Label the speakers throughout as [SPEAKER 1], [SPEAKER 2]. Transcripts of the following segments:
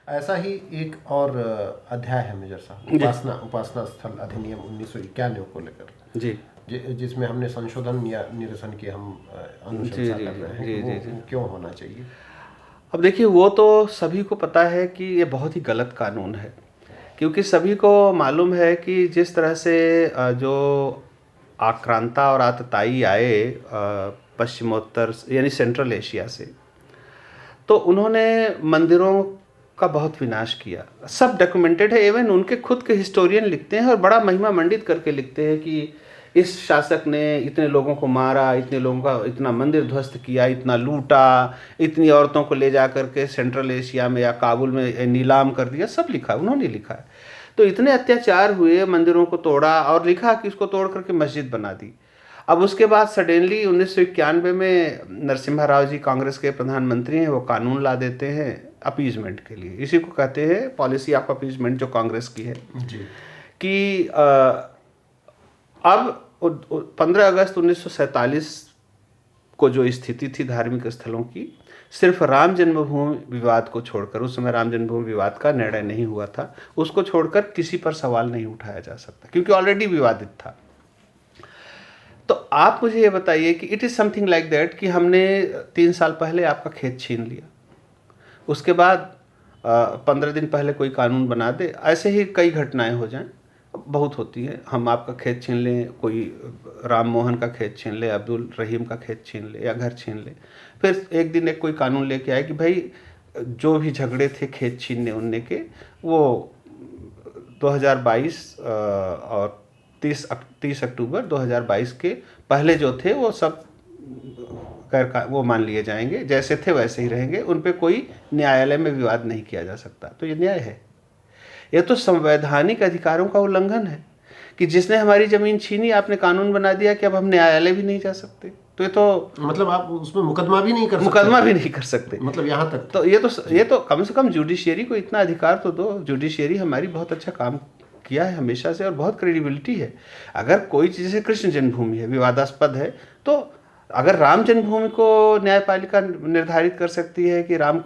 [SPEAKER 1] ऐसा ही एक और अध्याय है मेजर साहब, उपासना स्थल अधिनियम 1991 को लेकर
[SPEAKER 2] जी
[SPEAKER 1] जिसमें हमने संशोधन या निरसन की हम अनुशंसा कर रहे हैं कि वो क्यों होना चाहिए।
[SPEAKER 2] अब देखिए, वो तो सभी को पता है कि ये बहुत ही गलत कानून है, क्योंकि सभी को मालूम है कि जिस तरह से जो आक्रांता और आतताई आए पश्चिमोत्तर यानी सेंट्रल एशिया से, तो उन्होंने मंदिरों का बहुत विनाश किया। सब डॉक्यूमेंटेड है, इवन उनके खुद के हिस्टोरियन लिखते हैं और बड़ा महिमा मंडित करके लिखते हैं कि इस शासक ने इतने लोगों को मारा, इतने लोगों का इतना मंदिर ध्वस्त किया, इतना लूटा, इतनी औरतों को ले जा करके सेंट्रल एशिया में या काबुल में नीलाम कर दिया। सब लिखा, उन्होंने लिखा है। तो इतने अत्याचार हुए, मंदिरों को तोड़ा और लिखा कि उसको तोड़ करके मस्जिद बना दी। अब उसके बाद सडनली 1991 में नरसिम्हा राव जी कांग्रेस के प्रधानमंत्री हैं, वो कानून ला देते हैं अपीजमेंट के लिए। इसी को कहते हैं पॉलिसी ऑफ अपीजमेंट, जो कांग्रेस की है
[SPEAKER 1] जी।
[SPEAKER 2] कि अब 15 अगस्त 1947 को जो स्थिति थी धार्मिक स्थलों की, सिर्फ राम जन्मभूमि विवाद को छोड़कर, उस समय राम जन्मभूमि विवाद का निर्णय नहीं हुआ था, उसको छोड़कर किसी पर सवाल नहीं उठाया जा सकता, क्योंकि ऑलरेडी विवादित था। तो आप मुझे ये बताइए कि it is something like that कि हमने 3 साल पहले आपका खेत छीन लिया, उसके बाद 15 दिन पहले कोई कानून बना दे, ऐसे ही कई घटनाएं हो जाएं, बहुत होती हैं। हम आपका खेत छीन लें, कोई राम मोहन का खेत छीन ले, अब्दुल रहीम का खेत छीन ले या घर छीन ले, फिर एक दिन एक कोई कानून लेके आए कि भाई जो भी झगड़े थे खेत छीनने उनने के, वो 2022 और 30 अक्टूबर 2022 के पहले जो थे वो सब वो मान लिए जाएंगे, जैसे थे वैसे ही रहेंगे, उन पे कोई न्यायालय में विवाद नहीं किया जा सकता। तो ये न्याय है? ये तो संवैधानिक अधिकारों का उल्लंघन है कि जिसने हमारी जमीन छीनी, आपने कानून बना दिया कि अब हम न्यायालय भी नहीं जा सकते। तो ये तो
[SPEAKER 1] मतलब आप उसमें मुकदमा भी नहीं कर सकते, मतलब यहाँ तक।
[SPEAKER 2] तो ये तो कम से कम जुडिशियरी को इतना अधिकार तो दो। जुडिशियरी हमारी बहुत अच्छा काम किया है हमेशा से और बहुत क्रेडिबिलिटी है। अगर कोई चीज़, जैसे कृष्ण जन्मभूमि है, विवादास्पद है, तो अगर राम जन्मभूमि को न्यायपालिका निर्धारित कर सकती है कि राम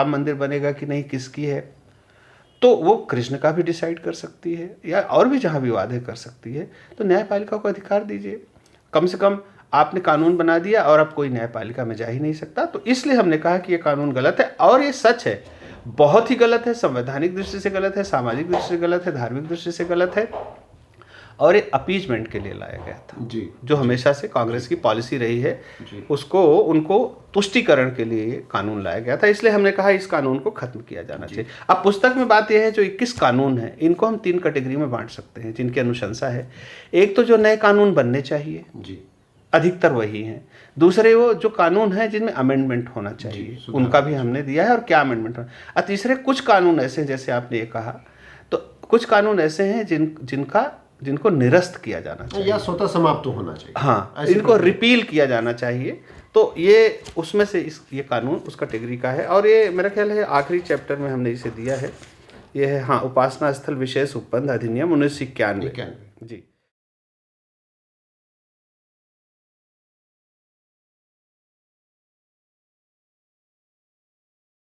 [SPEAKER 2] मंदिर बनेगा कि नहीं, किसकी है, तो वो कृष्ण का भी डिसाइड कर सकती है, या और भी जहाँ विवाद है कर सकती है। तो न्यायपालिका को अधिकार दीजिए। कम से कम आपने कानून बना दिया और अब कोई न्यायपालिका में जा ही नहीं सकता। तो इसलिए हमने कहा कि ये कानून गलत है, और ये सच है, बहुत ही गलत है। संवैधानिक दृष्टि से गलत है, सामाजिक दृष्टि से गलत है, धार्मिक दृष्टि से गलत है, और ये अपीजमेंट के लिए लाया गया था
[SPEAKER 1] जी,
[SPEAKER 2] जो हमेशा से कांग्रेस की पॉलिसी रही है। उसको उनको तुष्टिकरण के लिए ये कानून लाया गया था, इसलिए हमने कहा इस कानून को खत्म किया जाना चाहिए। अब पुस्तक में बात यह है, जो 21 कानून हैं, इनको हम 3 कैटेगरी में बांट सकते हैं जिनकी अनुशंसा है। एक तो जो नए कानून बनने चाहिए जी, अधिकतर वही हैं। दूसरे वो जो कानून हैं जिनमें अमेंडमेंट होना चाहिए, उनका भी हमने दिया है और क्या अमेंडमेंट होना। और तीसरे कुछ कानून ऐसे हैं, जैसे आपने ये कहा, तो कुछ कानून ऐसे हैं जिनको निरस्त किया जाना चाहिए
[SPEAKER 1] या स्वतः समाप्त होना चाहिए।
[SPEAKER 2] हाँ, इनको रिपील किया जाना चाहिए। तो ये उसमें से ये कानून उस कैटेगरी का है। और ये मेरा ख्याल है आखिरी चैप्टर में हमने इसे दिया है। ये है, हाँ, उपासना स्थल विशेष उपबंध अधिनियम 1991।